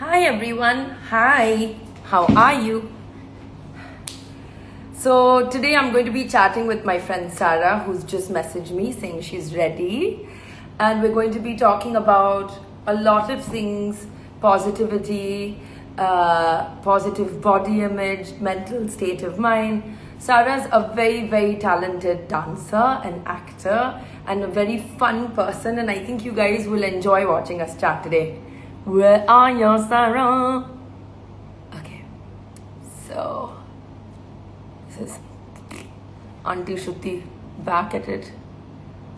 Hi everyone. Hi. How are you? So today I'm going to be chatting with my friend Sarah, who's just messaged me saying she's ready. And we're going to be talking about a lot of things: positivity, positive body image, mental state of mind. Sarah's a very, very talented dancer and actor and a very fun person. And I think you guys will enjoy watching us chat today. Where are you, Sarah? Okay, so this is Auntie Shruti back at it.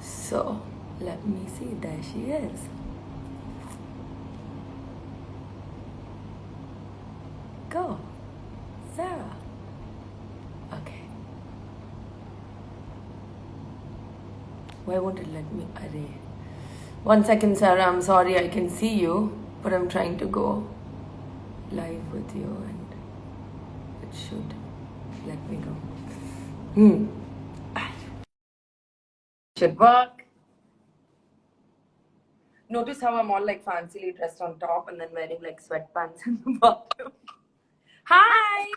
So let me see, there she is. Go, Sarah. Okay. Why won't it let me array? 1 second, Sarah. I'm sorry, I can see you, but I'm trying to go live with you and it should let me go. Should work. Notice how I'm all like fancily dressed on top and then wearing like sweatpants in the bottom. Hi!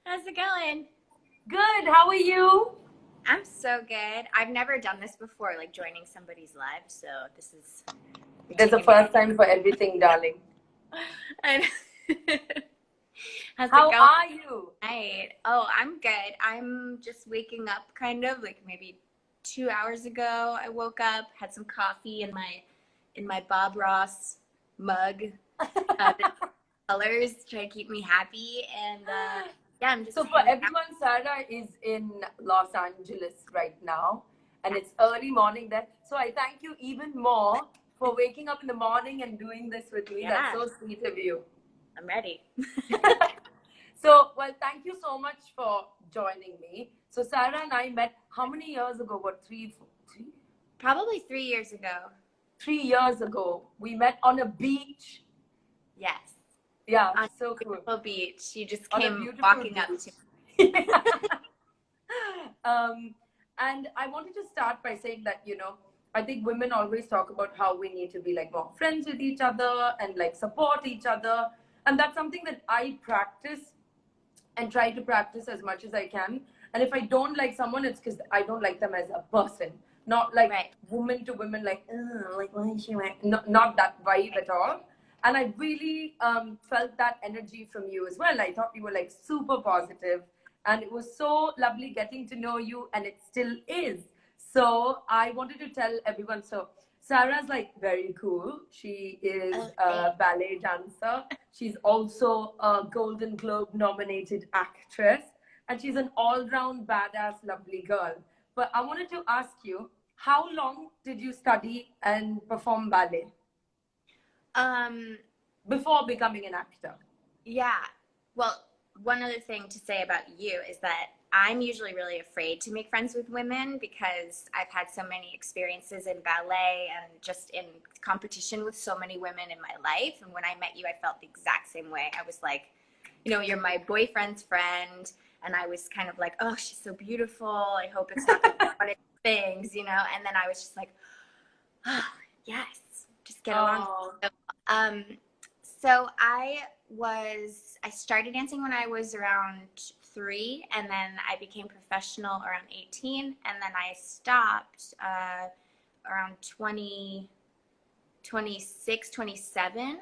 How's it going? Good, how are you? I'm so good. I've never done this before, like joining somebody's live, so this is. There's a first time for everything, darling. And how's How it going? are you? Tonight? Oh, I'm good. I'm just waking up, kind of like maybe 2 hours ago. I woke up, had some coffee in my Bob Ross mug. The colors try to keep me happy, and yeah, I'm just. So for everyone, Sarah is in Los Angeles right now, and it's early morning there. So I thank you even more for waking up in the morning and doing this with me. Yeah. That's so sweet of you. I'm ready. So, well, thank you so much for joining me. So Sarah and I met how many years ago? What, three? Probably 3 years ago. 3 years ago. We met on a beach. Yes. Yeah, On so a cool. beautiful beach. You just On a came beautiful walking beach. up to me. And I wanted to start by saying that, I think women always talk about how we need to be like more friends with each other and like support each other. And that's something that I practice and try to practice as much as I can. And if I don't like someone, it's because I don't like them as a person, not like Right. woman to woman, like why is she like not that vibe at all. And I really felt that energy from you as well. I thought you were like super positive, and it was so lovely getting to know you, and it still is. So I wanted to tell everyone. So Sarah's like very cool. She is a ballet dancer. She's also a Golden Globe nominated actress, and she's an all-round badass, lovely girl. But I wanted to ask you, how long did you study and perform ballet before becoming an actor? Yeah. Well, one other thing to say about you is that I'm usually really afraid to make friends with women because I've had so many experiences in ballet and just in competition with so many women in my life. And when I met you, I felt the exact same way. I was like, you're my boyfriend's friend. And I was kind of like, oh, she's so beautiful. I hope it's not one of things, And then I was just like, oh, yes, just get along. So I started dancing when I was around 3, and then I became professional around 18, and then I stopped around 20, 26, 27.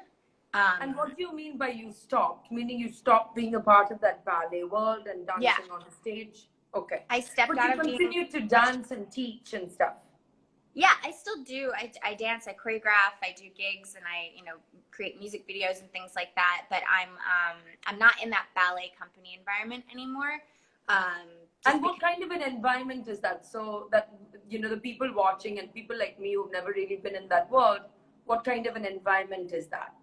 And what do you mean by you stopped? Meaning you stopped being a part of that ballet world and dancing on the stage? Okay. I stepped But out you of being. continued to dance and teach and stuff. Yeah, I still do. I dance, I choreograph, I do gigs, and I create music videos and things like that. But I'm not in that ballet company environment anymore. And what kind of an environment is that? So that the people watching and people like me who've never really been in that world, what kind of an environment is that?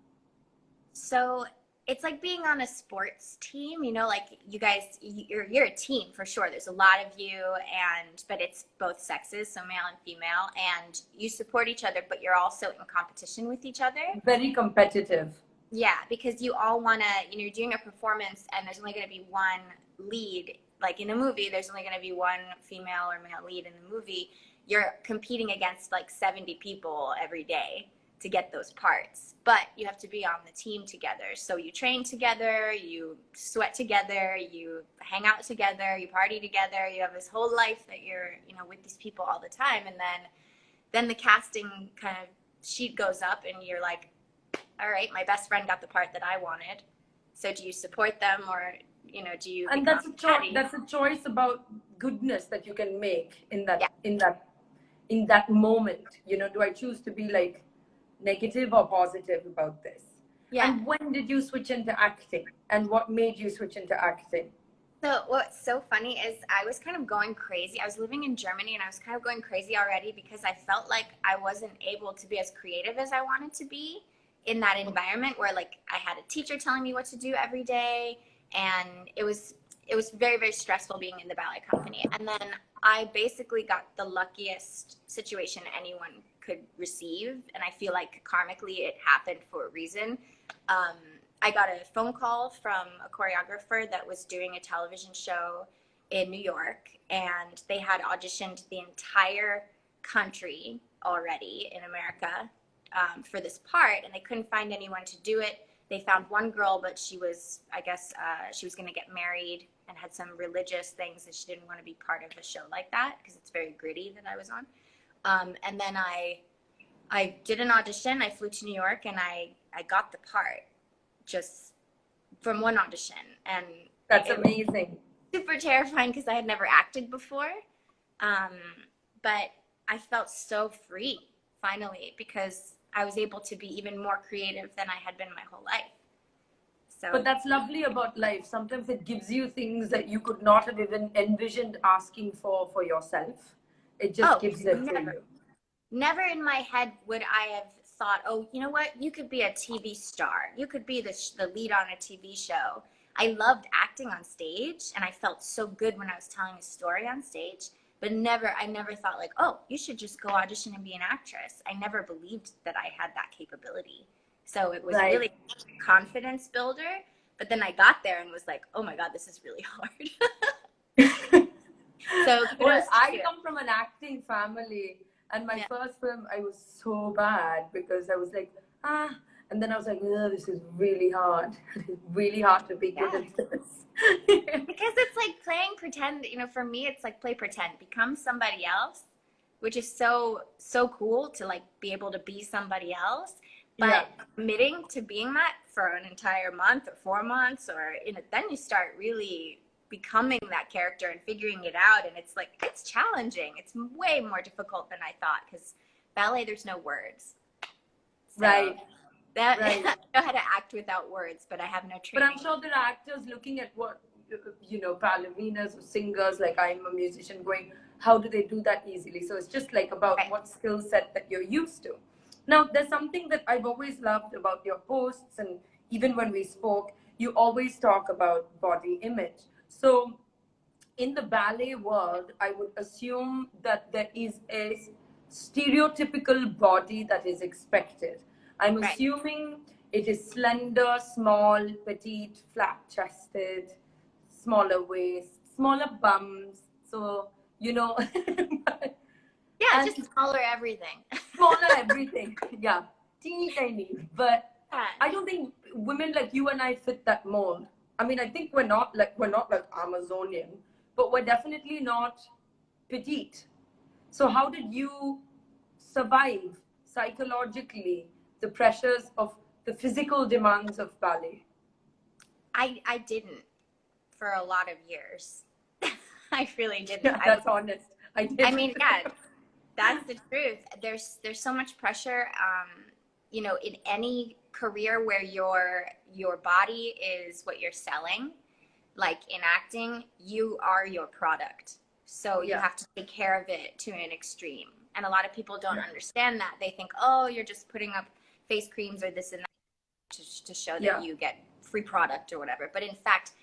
So it's like being on a sports team, like you guys, you're a team for sure. There's a lot of you, but it's both sexes, so male and female, and you support each other, but you're also in competition with each other. Very competitive. Yeah, because you all want to, you're doing a performance and there's only going to be one lead. Like in a movie, there's only going to be one female or male lead in the movie. You're competing against like 70 people every day. to get those parts, but you have to be on the team together. So you train together, you sweat together, you hang out together, you party together, you have this whole life that you're, you know, with these people all the time. And then the casting kind of sheet goes up and you're like, all right, my best friend got the part that I wanted. So do you support them, or, you know, do you? And that's a choice. That's a choice about goodness that you can make in that moment. You know, do I choose to be like negative or positive about this? Yeah. And when did you switch into acting? And what made you switch into acting? So what's so funny is I was kind of going crazy. I was living in Germany and I was kind of going crazy already because I felt like I wasn't able to be as creative as I wanted to be in that environment where like I had a teacher telling me what to do every day, and it was very, very stressful being in the ballet company. And then I basically got the luckiest situation anyone could receive, and I feel like karmically it happened for a reason. I got a phone call from a choreographer that was doing a television show in New York, and they had auditioned the entire country already in America for this part, and they couldn't find anyone to do it. They found one girl, but she was, I guess, she was going to get married and had some religious things that she didn't want to be part of a show like that because it's very gritty that I was on. And then I did an audition. I flew to New York, and I got the part just from one audition. And that's amazing. Super terrifying because I had never acted before. But I felt so free finally because I was able to be even more creative than I had been my whole life. So, but that's lovely about life. Sometimes it gives you things that you could not have even envisioned asking for yourself. It just gives it for you. Never in my head would I have thought, oh, you know what? You could be a TV star. You could be the lead on a TV show. I loved acting on stage, and I felt so good when I was telling a story on stage. But I never thought like, oh, you should just go audition and be an actress. I never believed that I had that capability. So it was really a confidence builder. But then I got there and was like, oh my God, this is really hard. So well, I come from an acting family, and my first film, I was so bad because I was like, and then I was like, oh, this is really hard. It's really hard to be good at this. Because it's like playing pretend, you know, for me, it's like play pretend, become somebody else, which is so cool to like be able to be somebody else. But committing to being that for an entire month or 4 months, or then you start really becoming that character and figuring it out. And it's like, it's challenging. It's way more difficult than I thought because ballet, there's no words. So I know how to act without words, but I have no training. But I'm sure there are actors looking at what, you know, ballerinas or singers, like I'm a musician, going, how do they do that easily? So it's just like about what skill set that you're used to. Now, there's something that I've always loved about your posts, and even when we spoke, you always talk about body image. So in the ballet world, I would assume that there is a stereotypical body that is expected. I'm assuming it is slender, small, petite, flat-chested, smaller waist, smaller bums. So, you know. Just smaller everything. Smaller everything. Yeah. Teeny tiny. But I don't think women like you and I fit that mold. I mean, I think we're not like Amazonian, but we're definitely not petite. So how did you survive psychologically the pressures of the physical demands of ballet? I didn't for a lot of years. I really didn't. Yeah, that's honest. I did. I mean, that's the truth. There's so much pressure, you know, in any career where your body is what you're selling. Like in acting, you are your product. So you have to take care of it to an extreme. And a lot of people don't understand that. They think, oh, you're just putting up face creams or this and that to show that you get free product or whatever. But in fact,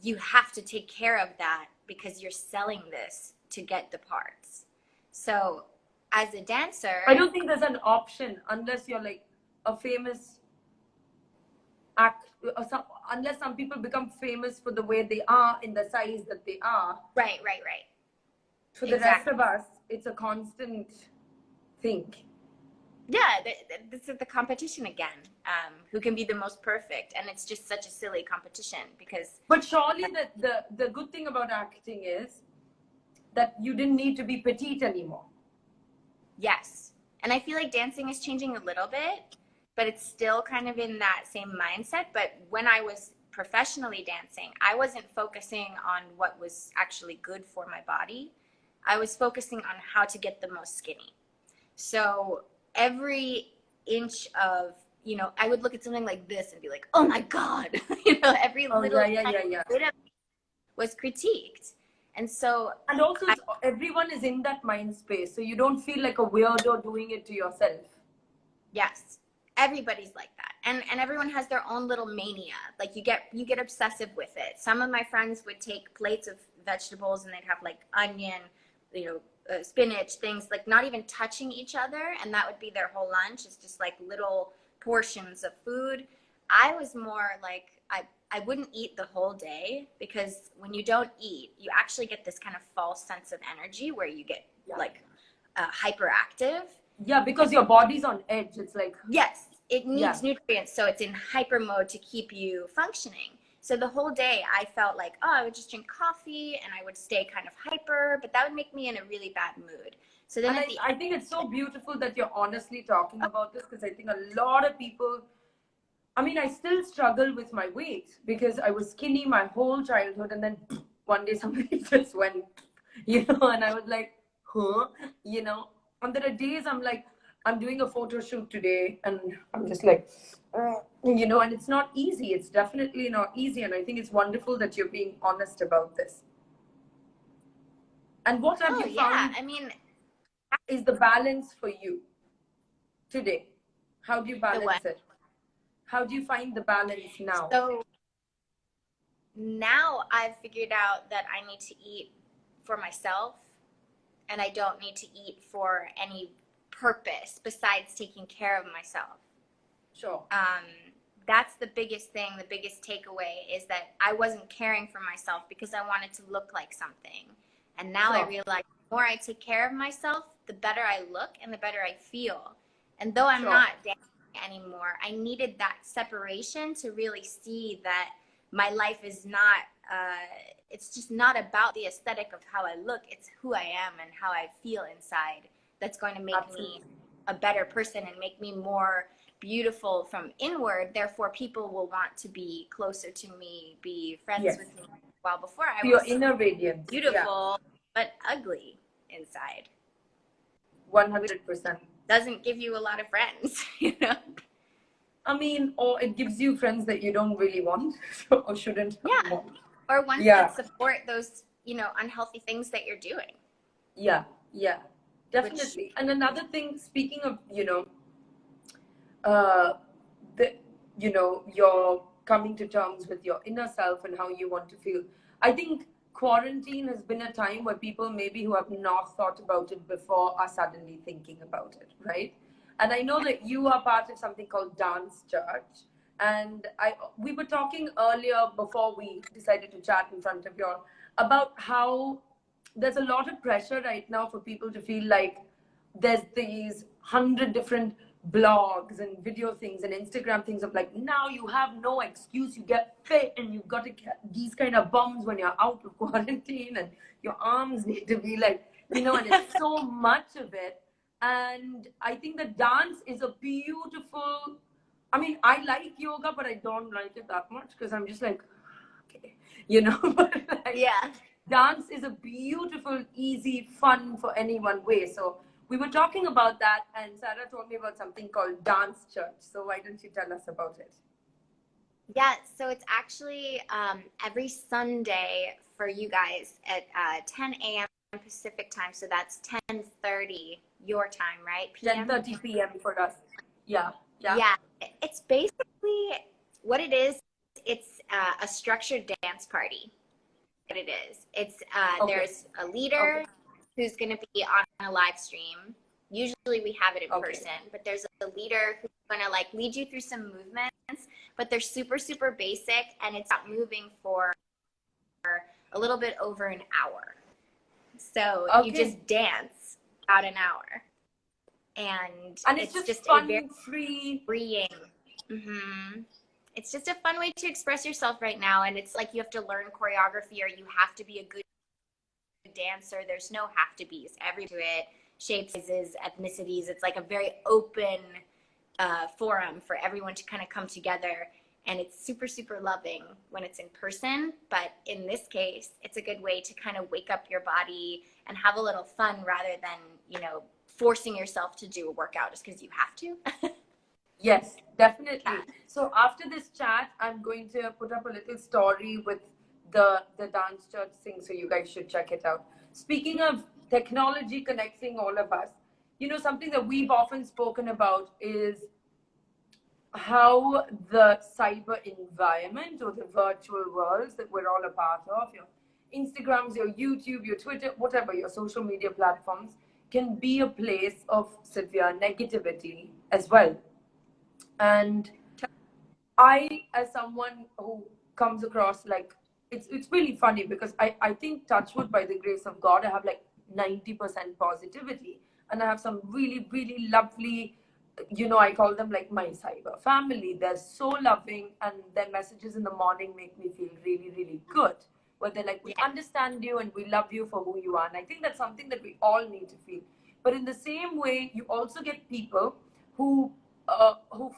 you have to take care of that because you're selling this to get the parts. So as a dancer, I don't think there's an option unless you're like a famous unless some people become famous for the way they are in the size that they are. Right. For the rest of us, it's a constant thing. yeah, this is the competition again. Who can be the most perfect? And it's just such a silly competition because. But surely the good thing about acting is that you didn't need to be petite anymore. Yes. And I feel like dancing is changing a little bit, but it's still kind of in that same mindset. But when I was professionally dancing, I wasn't focusing on what was actually good for my body. I was focusing on how to get the most skinny. So every inch of, I would look at something like this and be like, oh my God, every Oh, little yeah. bit of it was critiqued. And so, And also, everyone is in that mind space, so you don't feel like a weirdo doing it to yourself. yes, everybody's like that. And everyone has their own little mania. Like you get obsessive with it. Some of my friends would take plates of vegetables and they'd have like onion, spinach, things like not even touching each other, and that would be their whole lunch. It's just like little portions of food. I was more like I wouldn't eat the whole day, because when you don't eat, you actually get this kind of false sense of energy where you get like hyperactive. Yeah, because your body's on edge. It's like, yes, it needs nutrients, so it's in hyper mode to keep you functioning. So the whole day I felt like, oh, I would just drink coffee and I would stay kind of hyper, but that would make me in a really bad mood. So then I think it's so beautiful that you're honestly talking about this, because I think a lot of people, I mean, I still struggle with my weight because I was skinny my whole childhood, and then one day somebody just went, and I was like, huh, And there are days I'm like, I'm doing a photo shoot today, and I'm just like, and it's not easy. It's definitely not easy. And I think it's wonderful that you're being honest about this. And what have you found? I mean, is the balance for you today? How do you balance it? How do you find the balance now? So now I've figured out that I need to eat for myself, and I don't need to eat for any purpose besides taking care of myself. Sure. That's the biggest thing. The biggest takeaway is that I wasn't caring for myself because I wanted to look like something. And now I realize the more I take care of myself, the better I look and the better I feel. And though I'm not dancing anymore, I needed that separation to really see that my life is not, it's just not about the aesthetic of how I look. It's who I am and how I feel inside that's going to make me a better person and make me more beautiful from inward. Therefore, people will want to be closer to me, be friends with me. While before I was your inner radiance, beautiful but ugly inside. 100%. Doesn't give you a lot of friends, I mean, or it gives you friends that you don't really want or shouldn't want. Or ones that support those, unhealthy things that you're doing. Yeah, definitely. And another thing, speaking of, you're coming to terms with your inner self and how you want to feel. I think quarantine has been a time where people maybe who have not thought about it before are suddenly thinking about it, right? And I know that you are part of something called Dance Church. And we were talking earlier before we decided to chat in front of you all about how there's a lot of pressure right now for people to feel like there's these 100 different blogs and video things and Instagram things of like, now you have no excuse, you get fit and you've got to get these kind of bums when you're out of quarantine, and your arms need to be like, and it's so much of it. And I think that dance is a beautiful, I mean, I like yoga, but I don't like it that much because I'm just like, okay, but like, dance is a beautiful, easy, fun for anyone way. So we were talking about that, and Sarah told me about something called Dance Church. So why don't you tell us about it? Yeah, so it's actually every Sunday for you guys at 10 a.m. Pacific time. So that's 10:30 your time, right? 10:30 p.m. for us. Yeah. It's basically what it is. It's a structured dance party. What it is. It's there's a leader who's going to be on a live stream. Usually we have it in person, but there's a leader who's going to like lead you through some movements, but they're super, super basic, and it's not moving for a little bit over an hour. So you just dance about an hour. And it's it's just just a very fun, free. freeing. hmm It's just a fun way to express yourself right now. And it's like you have to learn choreography or you have to be a good dancer. There's no have to be's. Every to it, shapes, sizes, ethnicities. It's like a very open forum for everyone to kind of come together. And it's super, super loving when it's in person. But in this case, it's a good way to kind of wake up your body and have a little fun rather than, forcing yourself to do a workout just because you have to. Yes, Yeah. definitely. So after this chat, I'm going to put up a little story with the dance church thing, so you guys should check it out. Speaking of technology connecting all of us, something that we've often spoken about is how the cyber environment or the virtual worlds that we're all a part of, your Instagrams, your YouTube, your Twitter, whatever, your social media platforms, can be a place of severe negativity as well. And I, as someone who comes across like, it's really funny because I think touchwood by the grace of God, I have like 90% positivity, and I have some really, really lovely, I call them like my cyber family. They're so loving, and their messages in the morning make me feel really, really good. Where they're like, we Yeah. understand you and we love you for who you are. And I think that's something that we all need to feel. But in the same way, you also get people who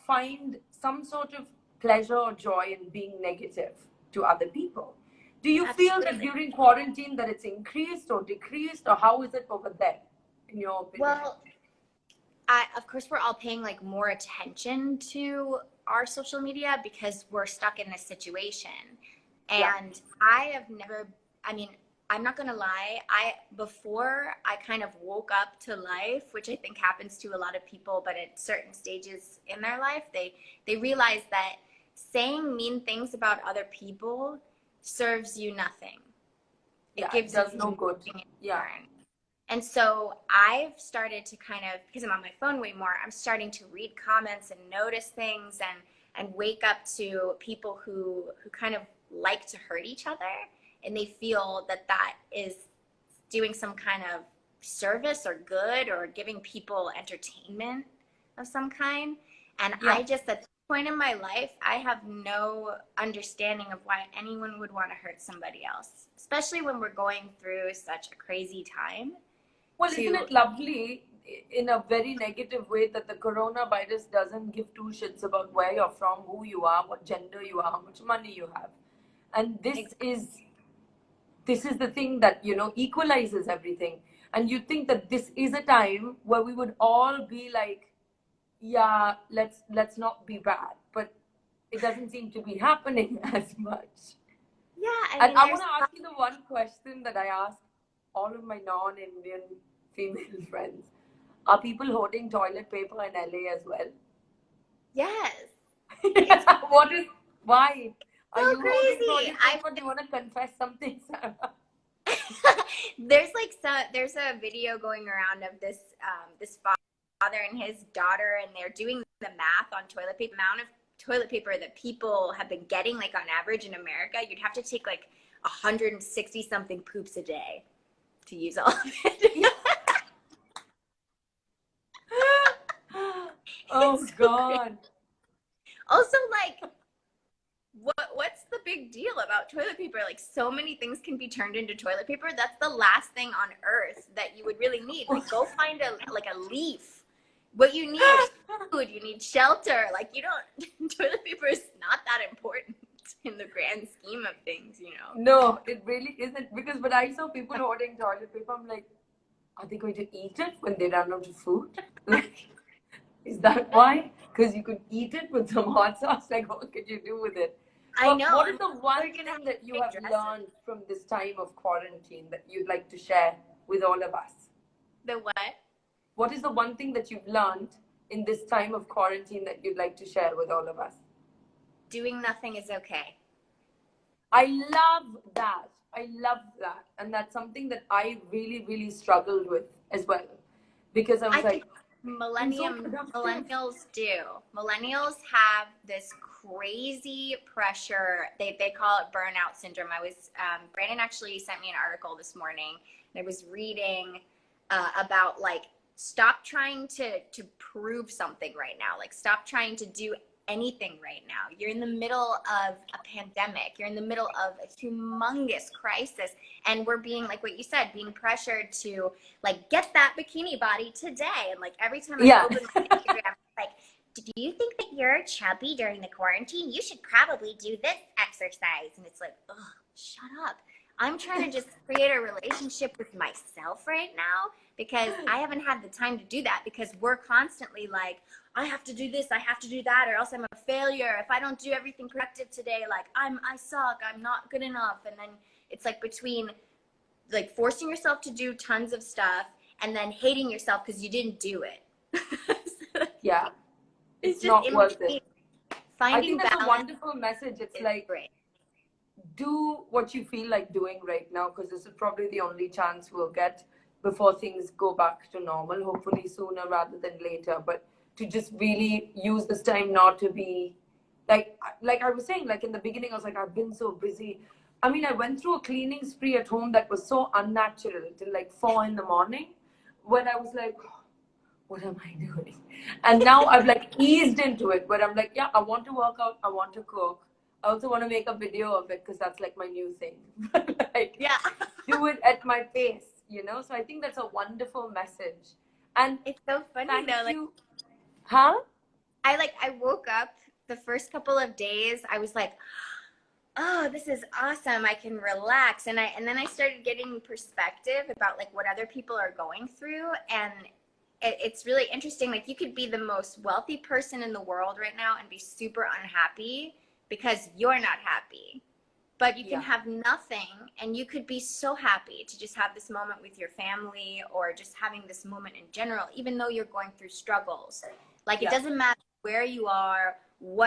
find some sort of pleasure or joy in being negative to other people. Do you feel that Absolutely. during quarantine that it's increased or decreased, or how is it over there, in your opinion? Well, of course, we're all paying like more attention to our social media because we're stuck in this situation. Yeah. And I have never, I mean, I'm not gonna lie, before I kind of woke up to life, which I think happens to a lot of people, but at certain stages in their life, they realize that saying mean things about other people serves you nothing. It Yeah, it gives does you no good. nothing in Yeah. return. And so I've started to kind of, because I'm on my phone way more, I'm starting to read comments and notice things and wake up to people who kind of like to hurt each other, and they feel that that is doing some kind of service or good or giving people entertainment of some kind. And Yeah. I just, at this point in my life, I have no understanding of why anyone would want to hurt somebody else, especially when we're going through such a crazy time. Well, isn't it lovely in a very negative way that the coronavirus doesn't give two shits about where you're from, who you are, what gender you are, how much money you have? And this is the thing that, equalizes everything. And you think that this is a time where we would all be like, yeah, let's not be bad. But it doesn't seem to be happening as much. Yeah, I And mean, I there's want to ask you the one question that I ask all of my non-Indian female friends. Are people hoarding toilet paper in LA as well? yes, it's Why? Are so you hoarding crazy. toilet paper? Do you want to confess something, Sarah? There's a video going around of this father and his daughter, and they're doing the math on toilet paper amount of toilet paper that people have been getting, like on average in America. You'd have to take like 160 something poops a day to use all of it. Oh, It's so crazy. God. Also, like, what's the big deal about toilet paper? Like, so many things can be turned into toilet paper. That's the last thing on earth that you would really need. Like, go find a leaf. What you need is food. You need shelter. Like, you don't. Toilet paper is not that important in the grand scheme of things, No, it really isn't. Because when I saw people hoarding toilet paper, I'm like, are they going to eat it when they run out of food? Like, is that why? Because you could eat it with some hot sauce. Like, what could you do with it? I But know. what is the one We're gonna thing that you make have dresses. learned from this time of quarantine that you'd like to share with all of us? The what? What is the one thing that you've learned in this time of quarantine that you'd like to share with all of us? Doing nothing is okay. I love that. I love that. And that's something that I really, really struggled with as well. Because I was I think like, I'm so productive. millennials do. Millennials have this crazy pressure. They call it burnout syndrome. Brandon actually sent me an article this morning, and I was reading about like stop trying to prove something right now. Like, stop trying to do anything right now. You're in the middle of a pandemic. You're in the middle of a humongous crisis. And we're being, like what you said, being pressured to like get that bikini body today. And like every time I open my Instagram, like, do you think that you're chubby during the quarantine? You should probably do this exercise. And it's like, ugh, shut up. I'm trying to just create a relationship with myself right now, because I haven't had the time to do that, because we're constantly like, I have to do this, I have to do that, or else I'm a failure. If I don't do everything productive today, like I suck, I'm not good enough. And then it's like between like forcing yourself to do tons of stuff and then hating yourself because you didn't do it. Yeah. It's just not worth it. Finding I think that's a balance wonderful message. It's like, great. Do what you feel like doing right now, because this is probably the only chance we'll get before things go back to normal, hopefully sooner rather than later. But to just really use this time not to be like I was saying, like in the beginning, I was like, I've been so busy. I mean, I went through a cleaning spree at home that was so unnatural till like 4 in the morning, when I was like, what am I doing? And now I've like eased into it, but I'm like, yeah, I want to work out, I want to cook. I also want to make a video of it because that's like my new thing. Like, yeah. do it at my pace, you know? So I think that's a wonderful message. And it's so funny though. Like, I woke up the first couple of days, I was like, oh, this is awesome. I can relax. And then I started getting perspective about like what other people are going through. And it's really interesting. Like, you could be the most wealthy person in the world right now and be super unhappy because you're not happy. But you can have nothing and you could be so happy to just have this moment with your family, or just having this moment in general, even though you're going through struggles. Like, it doesn't matter where you are,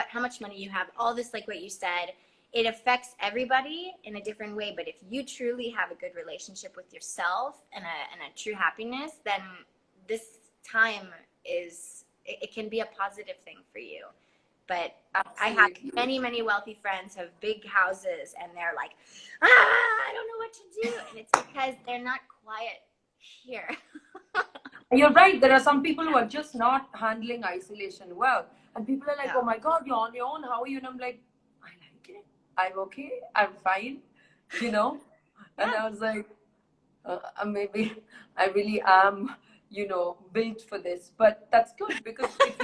how much money you have, all this, like what you said, it affects everybody in a different way. But if you truly have a good relationship with yourself and a true happiness, then this time it can be a positive thing for you. But absolutely. I have many wealthy friends who have big houses, and they're like, I don't know what to do. And it's because they're not quiet here. You're right. There are some people who are just not handling isolation well. And people are like, oh my God, you're on your own. How are you? And I'm like, I like it. I'm okay. I'm fine. You know? And I was like, maybe I really am, built for this. But that's good, because if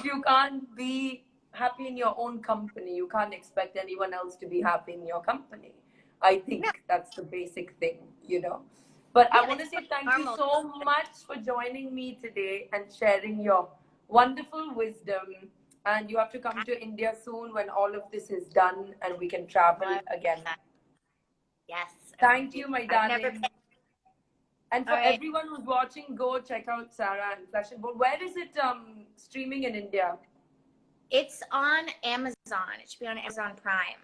you can't be happy in your own company, you can't expect anyone else to be happy in your company. I think that's the basic thing, But I want to say thank you so much for joining me today and sharing your wonderful wisdom. And you have to come to India soon when all of this is done and we can travel again. Yes. Thank you, my darling. And for everyone who's watching, go check out Sarah and Flesh and Bone. Where is it streaming in India? It's on Amazon. It should be on Amazon Prime.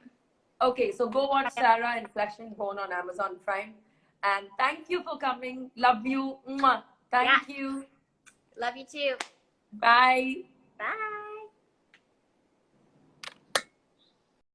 Okay, so go watch Sarah and Flesh and Bone on Amazon Prime. And thank you for coming. Love you. Mwah. Thank you. Love you too. Bye. Bye.